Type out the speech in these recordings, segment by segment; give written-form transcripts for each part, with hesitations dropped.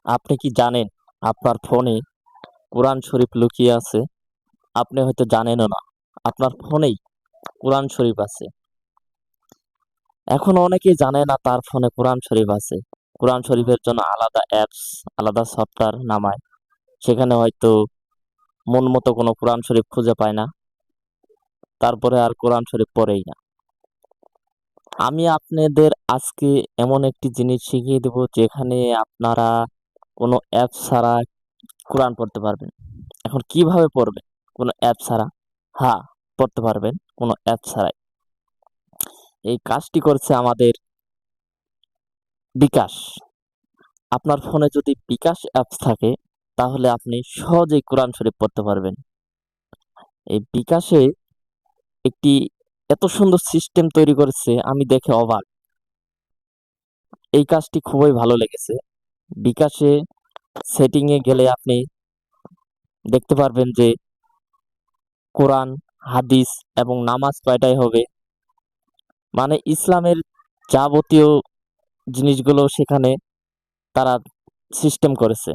আপনি কি জানেন আপনার ফোনে কোরআন শরীফ লুকিয়ে আছে? আপনি হয়তো জানেনও না। আপনার ফোনেই কোরআন শরীফ আছে। এখন অনেকেই জানে না তার ফোনে কোরআন শরীফ আছে। কোরআন শরীফের জন্য আলাদা অ্যাপস, আলাদা সফটওয়্যার নামায়। সেখানে হয়তো মন মতো কোনো কোরআন শরীফ খুঁজে পায় না। তারপরে আর কোরআন শরীফ পড়েই না। আমি আপনাদের আজকে এমন একটি জিনিস শিখিয়ে দেব যেখানে আপনারা কোনো অ্যাপ ছাড়া কোরআন পড়তে পারবেন। এখন কিভাবে পড়বেন কোনো অ্যাপ ছাড়া? হ্যাঁ, পড়তে পারবেন কোনো অ্যাপ ছাড়াই। এই কাজটি করছে আমাদের বিকাশ। আপনার ফোনে যদি বিকাশ অ্যাপস থাকে তাহলে আপনি সহজেই কোরআন শরীফ পড়তে পারবেন। এই বিকাশে একটি এত সুন্দর সিস্টেম তৈরি করেছে, আমি দেখে অবাক। এই কাজটি খুবই ভালো লেগেছে। বিকাশে সেটিং এ গেলে আপনি দেখতে পারবেন যে কোরআন, হাদিস এবং নামাজ কয়টাই হবে, মানে ইসলামের যাবতীয় জিনিসগুলো সেখানে তারা সিস্টেম করেছে।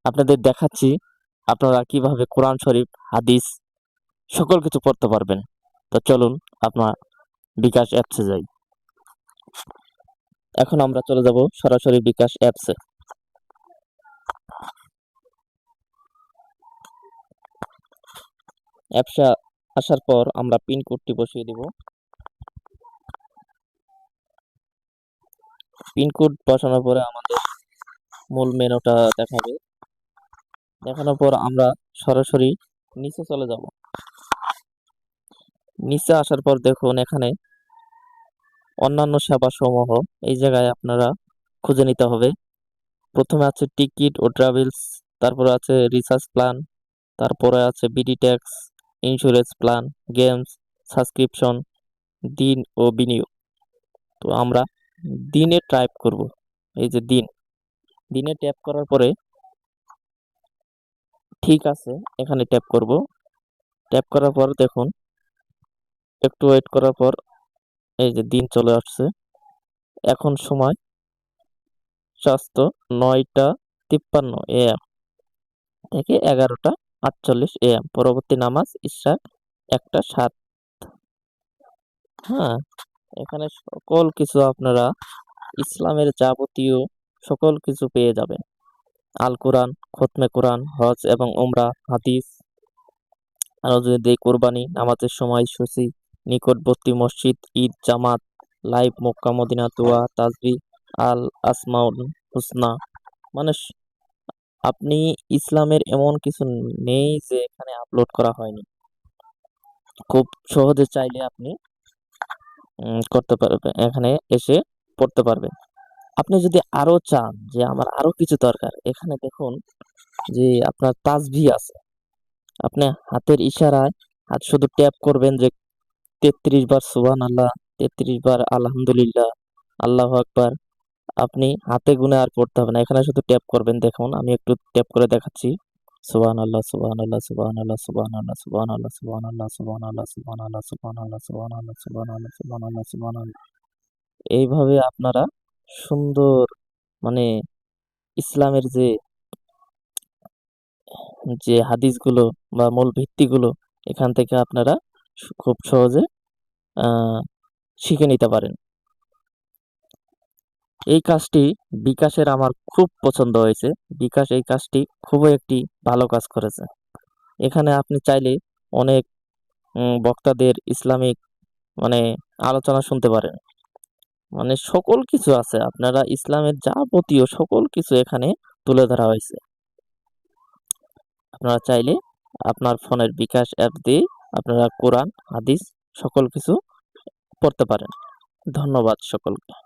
আপনাদের দেখাচ্ছি আপনারা কিভাবে কোরআন শরীফ, হাদিস সকল কিছু পড়তে পারবেন। তো চলুন আপনার বিকাশ অ্যাপসে যাই। এখন আমরা চলে যাব সরাসরি বিকাশ অ্যাপসে। অ্যাপসে আসার পর আমরা পিন কোডটি বসিয়ে দিব। পিন কোড বসানোর পরে আমাদের মূল মেনুটা দেখাবে। দেখানোর পর আমরা সরাসরি নিচে চলে যাব। নিচে আসার পর দেখুন এখানে অন্যান্য সেবা সমূহ এই জায়গায় আপনারা খুঁজে নিতে হবে। প্রথমে আছে টিকিট ও ট্রাভেলস, তারপরে আছে রিসার্চ প্ল্যান, তারপরে আছে BD tax, insurance plan, games, subscription, দিন ও বিনিয়োগ। তো আমরা দিনে টাইপ করব। এই যে দিনে ট্যাপ করার পরে ঠিক আছে এখানে ট্যাপ করব। ট্যাপ করার পর দেখুন একটু ওয়েট করার পর এই যে দিন চলে আসছে। এখন সময় স্বাস্থ্য 9টা 53 AM থেকে 11টা 48 AM। পরবর্তী নামাজ ইশা 1টা 7। হ্যাঁ, এখানে সকল কিছু আপনারা ইসলামের যাবতীয় সকল কিছু পেয়ে যাবেন। আল কোরআন, খতমে কোরআন, হজ এবং উমরা, হাদিস, আরো যদি কোরবানি, নামাজের সময়সূচি, নিকটবর্তী মসজিদ, ঈদ, জামাত, লাইভ মক্কা মদিনা, দোয়া, তাসবিহ, আল আসমাউল হুসনা, মানে আপনি ইসলামের এমন কিছু নেই যে এখানে আপলোড করা হয়নি। খুব সহজে চাইলে আপনি করতে পারবেন, এখানে এসে পড়তে পারবেন। আপনি যদি আরো চান যে আমার আরো কিছু দরকার, এখানে দেখুন যে আপনার তাসবিহ আছে। আপনি হাতের ইশারায় হাত শুধু ট্যাপ করবেন যে 33 বার সুবহানাল্লাহ, 33 বার আলহামদুলিল্লাহ, আল্লাহু আকবার। আপনি হাতে গুনে আর পড়তে হবে না, এখানে শুধু ট্যাপ করবেন। দেখুন আমি একটু ট্যাপ করে দেখাচ্ছি। সুবহানাল্লাহ, সুবহানাল্লাহ, সুবহানাল্লাহ, সুবহানাল্লাহ, সুবহানাল্লাহ, সুবহানাল্লাহ, সুবহানাল্লাহ, সুবহানাল্লাহ, সুবহানাল্লাহ, সুবহানাল্লাহ, সুবহানাল্লাহ, সুবহানাল্লাহ, সুবহানাল্লাহ। এইভাবে আপনারা সুন্দর, মানে ইসলামের যে যে হাদিসগুলো বা মূল ভিত্তিগুলো এখান থেকে আপনারা খুব সহজে আহ শিখে নিতে পারেন। এই কাজটি বিকাশের আমার খুব পছন্দ হয়েছে। বিকাশ এই কাজটি খুবই একটি ভালো কাজ করেছে। এখানে আপনি চাইলে অনেক বক্তাদের ইসলামিক, মানে আলোচনা শুনতে পারেন। মানে সকল কিছু আছে, আপনারা ইসলামের যাবতীয় সকল কিছু এখানে তুলে ধরা হয়েছে। আপনারা চাইলে আপনার ফোনের বিকাশ অ্যাপ দিয়ে আপনারা কোরআন, হাদিস সকল কিছু পড়তে পারেন। ধন্যবাদ সকলকে।